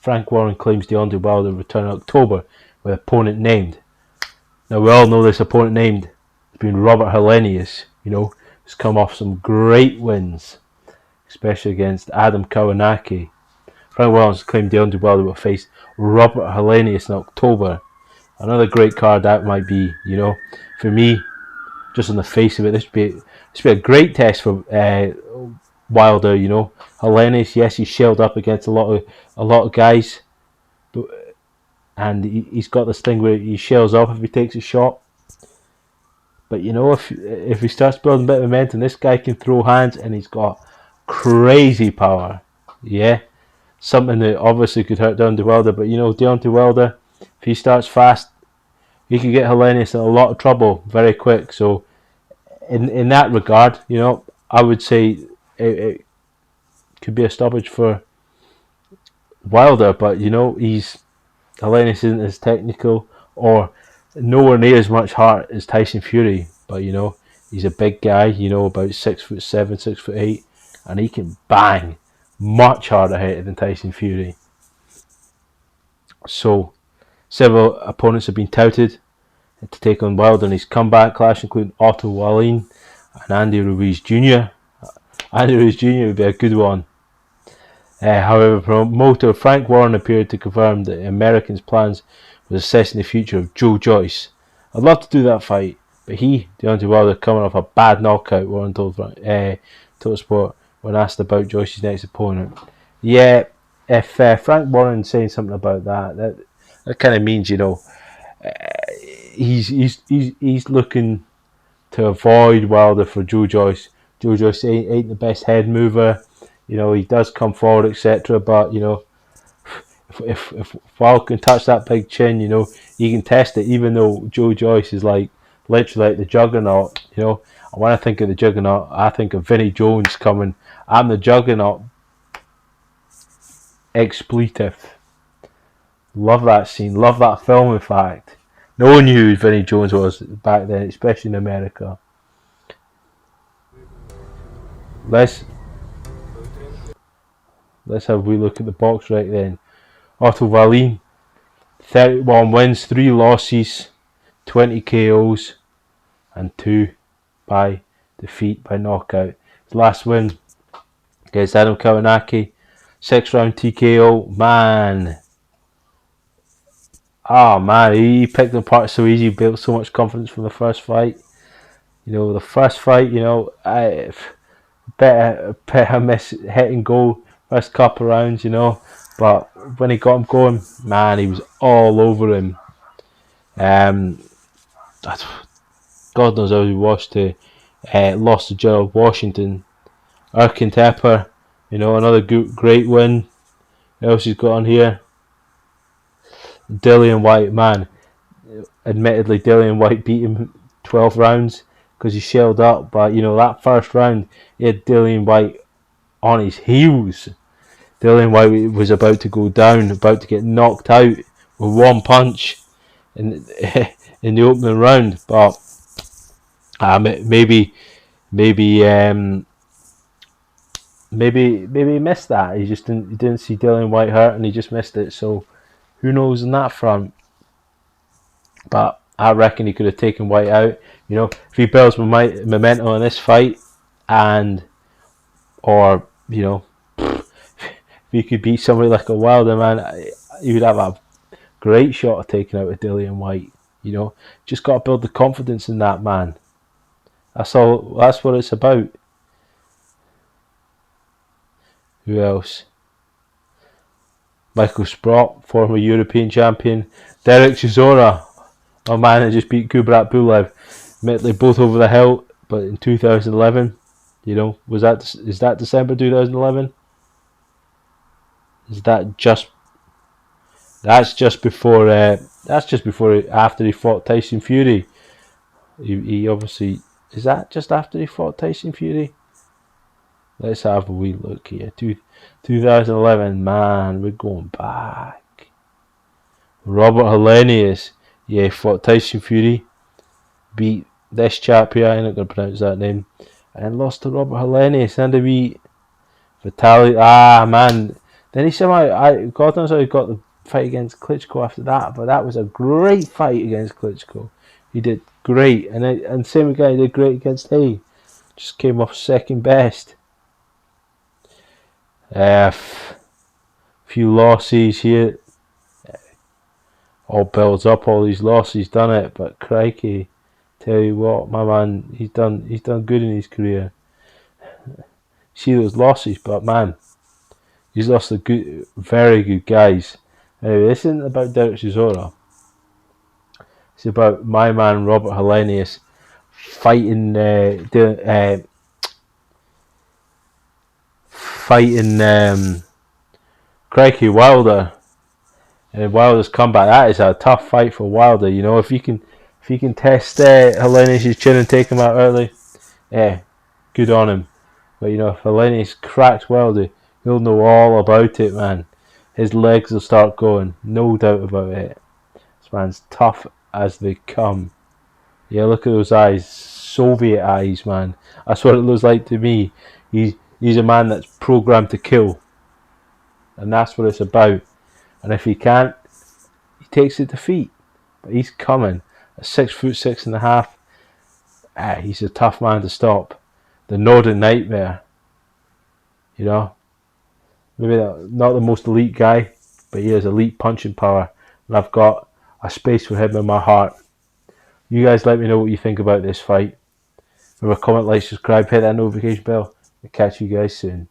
Frank Warren claims Deontay Wilder will return in October with opponent named. Now we all know this opponent named has been Robert Helenius. Who's come off some great wins, especially against Adam Kownacki. Frank Warren claimed Deontay Wilder will face Robert Helenius in October. Another great card that might be. For me, just on the face of it, this would be a great test for Wilder. Helenius, yes, he's shelled up against a lot of guys, and he's got this thing where he shells up if he takes a shot. But if he starts building a bit of momentum, this guy can throw hands, and he's got crazy power. Yeah, something that obviously could hurt Deontay Wilder. But Deontay Wilder, if he starts fast, he could get Helenius in a lot of trouble very quick. So in that regard, I would say it could be a stoppage for Wilder. But Helenius isn't as technical or nowhere near as much heart as Tyson Fury. But he's a big guy. About 6'7", 6'8", and he can bang much harder hitter than Tyson Fury. So several opponents have been touted to take on Wilder in his comeback clash, including Otto Wallin and Andy Ruiz Jr. Andy Ruiz Jr. would be a good one. However, promoter Frank Warren appeared to confirm that the American's plans was assessing the future of Joe Joyce. I'd love to do that fight, but Deontay Wilder, coming off a bad knockout, Warren told Total Sport when asked about Joyce's next opponent. Yeah, if Frank Warren's saying something about that kind of means he's looking to avoid Wilder for Joe Joyce. Joe Joyce ain't the best head mover. He does come forward, etc. But if Wilder can touch that big chin, he can test it. Even though Joe Joyce is literally like the juggernaut. And when I think of the juggernaut, I think of Vinnie Jones coming. I'm the juggernaut. Expletive. Love that scene. Love that film. In fact, no one knew who Vinnie Jones was back then, especially in America. Let's have a wee look at the box right then. Otto Wallin, 31 wins, 3 losses, 20 KOs, and 2 by defeat by knockout. His last win against Adam Kownacki, 6-round TKO. Man, he picked them apart so easy, built so much confidence from the first fight. The first fight, I better miss hitting goal first couple of rounds, but when he got him going, man, he was all over him. God knows how he lost to Gerald Washington. Erkin Tepper, another great win. What else he's got on here? Dillian White, man. Admittedly, Dillian White beat him 12 rounds because he shelled up, but that first round, he had Dillian White on his heels. Dillian White was about to go down, about to get knocked out with one punch in the opening round, but maybe he missed that. He didn't see Dillian White hurt, and he just missed it. So who knows on that front? But I reckon he could have taken White out. If he builds momentum in this fight, or if he could beat somebody like a Wilder, man, he would have a great shot of taking out a Dillian White. Just got to build the confidence in that man. That's all. That's what it's about. Who else? Michael Sprott, former European champion. Derek Chisora, a man that just beat Kubrat Pulev. Admittedly, both over the hill, but in 2011, is that December 2011? Is that just? That's just before. After he fought Tyson Fury. He obviously, is that just after he fought Tyson Fury? Let's have a wee look here. 2011, man, we're going back. Robert Helenius, he fought Tyson Fury, beat this chap here, I'm not going to pronounce that name, and lost to Robert Helenius, and a wee fatality. Man, Then he somehow, God knows how he got the fight against Klitschko after that, but that was a great fight against Klitschko. He did great, and same guy did great against Hay. Just came off second best. Few losses here. All builds up, all these losses, done it. But crikey, tell you what, my man, he's done good in his career. See those losses, but man, he's lost a very good guys. Anyway, this isn't about Derek Chisora. It's about my man Robert Helenius fighting crikey Wilder. And Wilder's comeback, that is a tough fight for Wilder. You know, if you can test Helenius' chin and take him out early, good on him. But you know, if Helenius cracks Wilder, he'll know all about it, man. His legs will start going, no doubt about it. This man's tough as they come. Yeah, look at those eyes, Soviet eyes, man. That's what it looks like to me. He's a man that's programmed to kill, and that's what it's about. And if he can't, he takes a defeat. But he's coming at 6'6.5". He's a tough man to stop. The Northern Nightmare. You know, maybe not the most elite guy, but he has elite punching power, and I've got a space for him in my heart. You guys let me know what you think about this fight. Remember, comment, like, subscribe, hit that notification bell. I'll catch you guys soon.